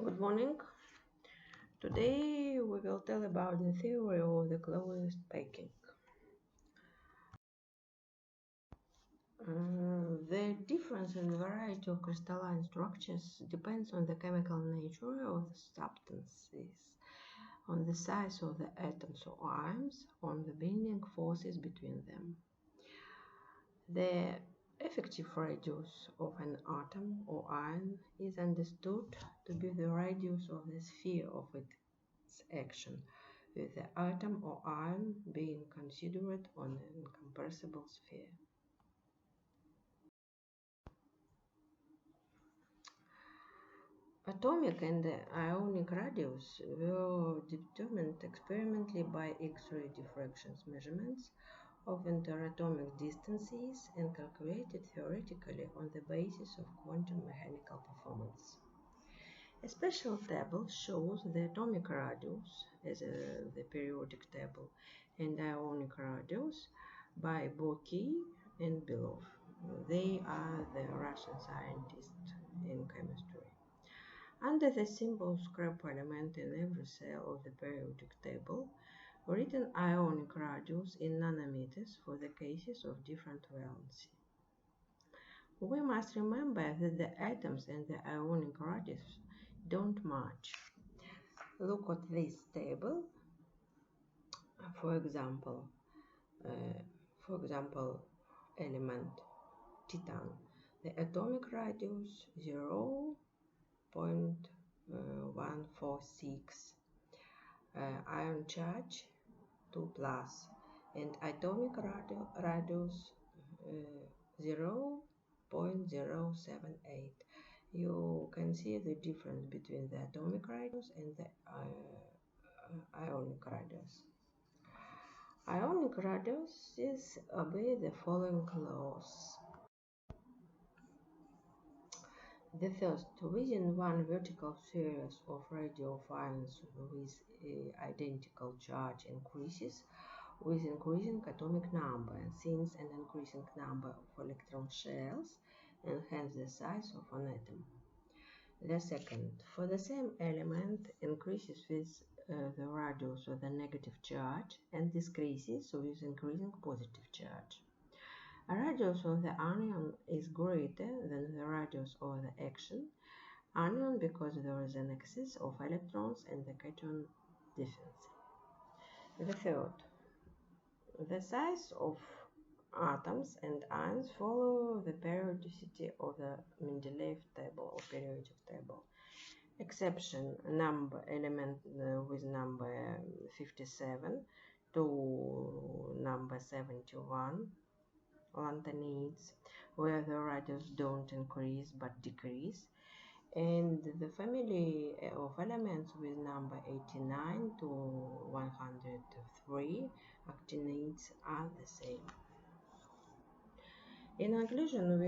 Good morning. Today we will tell about the theory of the closest packing. The difference in the variety of crystalline structures depends on the chemical nature of the substances, on the size of the atoms or ions, on the binding forces between them. The effective radius of an atom or ion is understood to be the radius of the sphere of its action, with the atom or ion being considered on an incompressible sphere. Atomic and ionic radius were determined experimentally by X-ray diffraction measurements of interatomic distances and calculated theoretically on the basis of quantum mechanical performance. A special table shows the atomic radius as the periodic table and ionic radius by Boki and Belov. They are the Russian scientists in chemistry. Under the symbol scrap element in every cell of the periodic table, written ionic radius in nanometers for the cases of different valency. We must remember that the atoms and the ionic radius don't match. Look at this table. For example, element titan. The atomic radius 0.146, ion charge 2 plus, and atomic radius 0.078. You can see the difference between the atomic radius and the ionic radius. Ionic radiuses obey the following laws. The first, within one vertical series of radio ions with identical charge increases with increasing atomic number, since an increasing number of electron shells enhance the size of an atom. The second, for the same element, increases with the radius of the negative charge and decreases with increasing positive charge. A radius of the anion is greater than the radius of the action anion because there is an excess of electrons and the cation deficiency. The third, the size of atoms and ions follow the periodicity of the Mendeleev table or periodic table. Exception number element with number 57 to number 71 lanthanides, where the radius don't increase but decrease, and the family of elements with number 89 to 103 actinides are the same. In conclusion,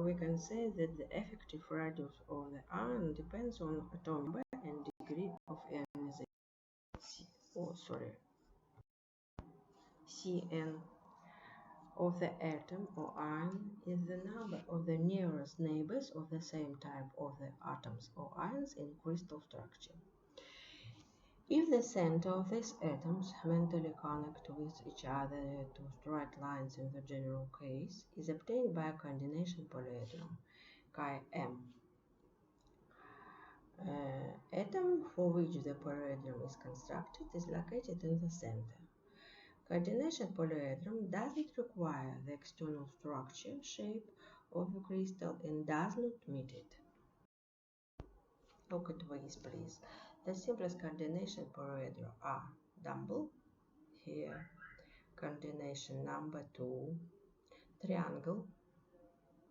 we can say that the effective radius of the ion depends on atomic number and degree of ionization. Cn of the atom or ion is the number of the nearest neighbors of the same type of the atoms or ions in crystal structure. If the center of these atoms mentally connect with each other to straight lines in the general case, is obtained by a coordination polyhedron, chi-m. Atom for which the polyhedron is constructed is located in the center. Coordination polyhedron doesn't require the external structure shape of the crystal and does not meet it. Look at these, please. The simplest coordination polyhedron are double, here, coordination number 2, triangle,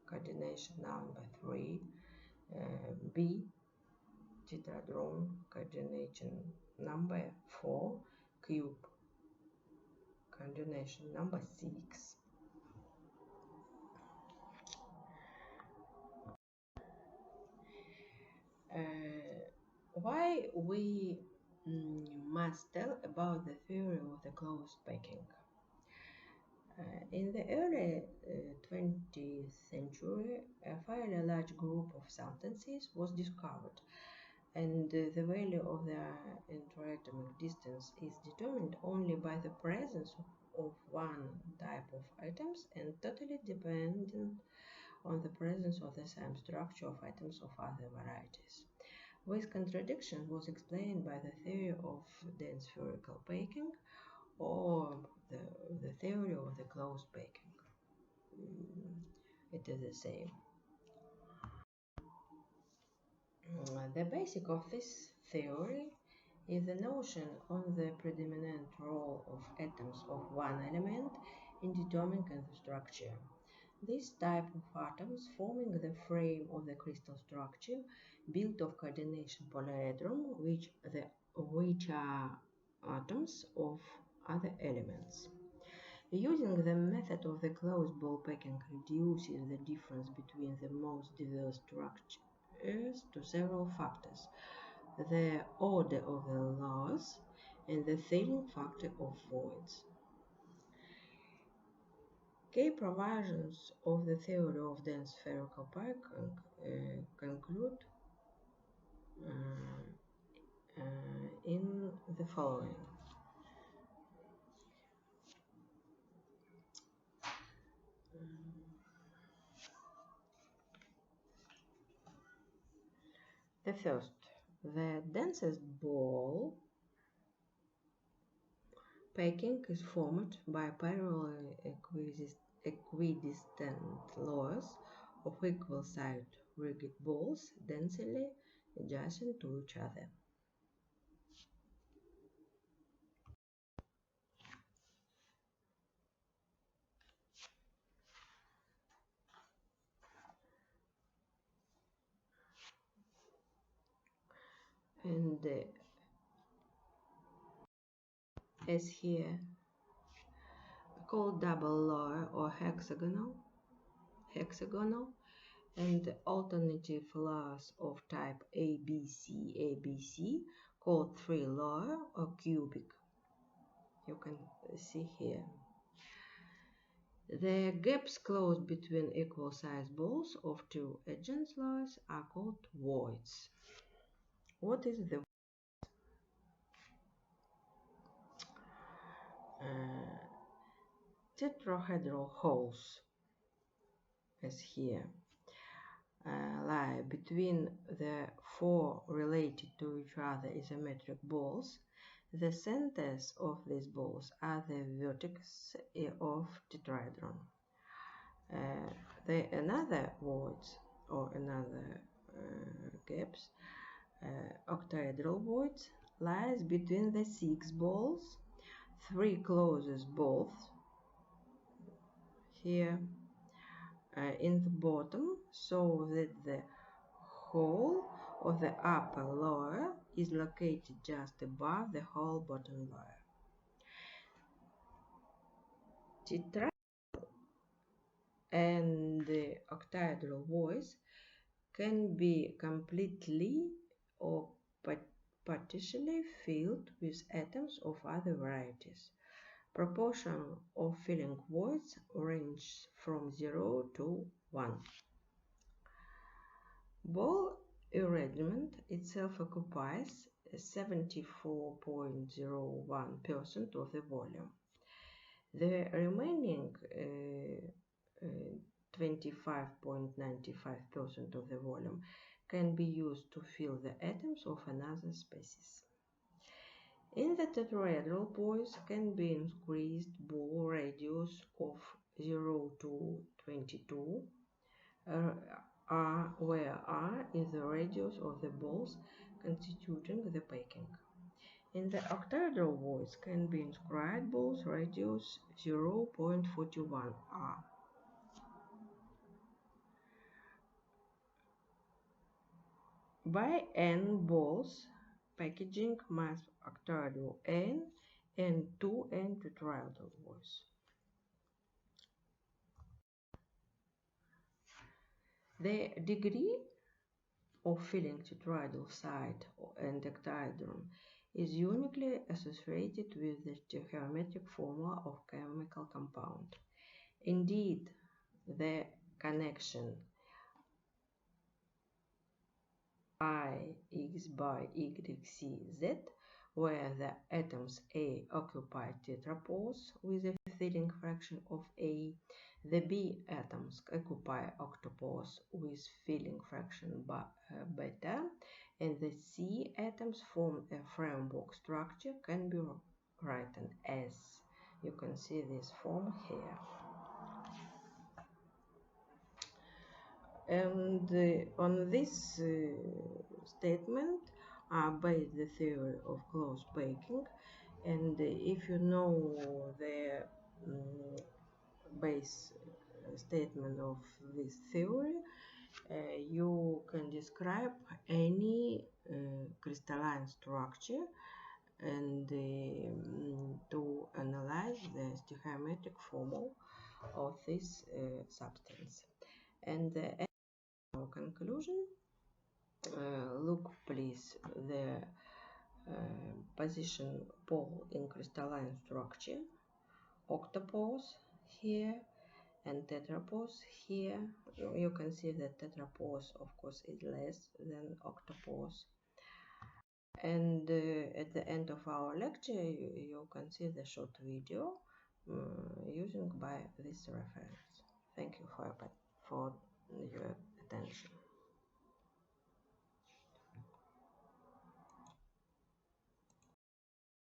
coordination number 3, B, tetrahedron, coordination number 4, cube, coordination number 6. Why we must tell about the theory of the closed packing? In the early 20th century, a fairly large group of substances was discovered and the value of the interatomic distance is determined only by the presence of one type of atoms and totally dependent on the presence of the same structure of atoms of other varieties. This contradiction was explained by the theory of dense spherical packing or the theory of the closed packing. It is the same. The basic of this theory is the notion on the predominant role of atoms of one element in determining the structure. This type of atoms forming the frame of the crystal structure built of coordination polyhedron, which are atoms of other elements. Using the method of the closed ball packing reduces the difference between the most diverse structures to several factors: the order of the laws and the thinning factor of voids. Key provisions of the theory of dense spherical packing conclude in the following. The first, the densest ball packing is formed by parallel equidistant layers of equal-sized rigid balls densely adjacent to each other. And as here, called double layer or hexagonal, and alternative layers of type ABC, called three layer or cubic. You can see here. The gaps closed between equal-sized balls of two adjacent layers are called voids. What is the tetrahedral holes, as here, lie between the four related to each other isometric balls. The centers of these balls are the vertices of tetrahedron. Another voids or another gaps, octahedral voids, lies between the six balls, three closest balls here in the bottom, so that the hole of the upper layer is located just above the whole bottom layer. Tetrahedral and the octahedral voids can be completely or partially filled with atoms of other varieties. Proportion of filling voids ranges from 0 to 1. Ball arrangement itself occupies 74.01% of the volume. The remaining 25.95% of the volume can be used to fill the atoms of another species. In the tetrahedral voids can be increased ball radius of 0 to 22, where R is the radius of the balls constituting the packing. In the octahedral voids can be inscribed balls radius 0.41 R. By n balls, packaging mass octahedral n and 2n tetrahedral voids. The degree of filling tetrahedral side and octahedron is uniquely associated with the geometric formula of chemical compound. Indeed, the connection I x by y c z, where the atoms A occupy tetrapause with a filling fraction of A, the B atoms occupy octopause with filling fraction beta, and the C atoms form a framework structure can be written as, you can see this form here. And on this statement are based the theory of close baking. And if you know the base statement of this theory, you can describe any crystalline structure and to analyze the stoichiometric formula of this substance. And our conclusion, look please the position pole in crystalline structure, octopause here and tetrapause here. You can see that tetrapause of course is less than octopause. And at the end of our lecture you can see the short video using by this reference. Thank you for your attention.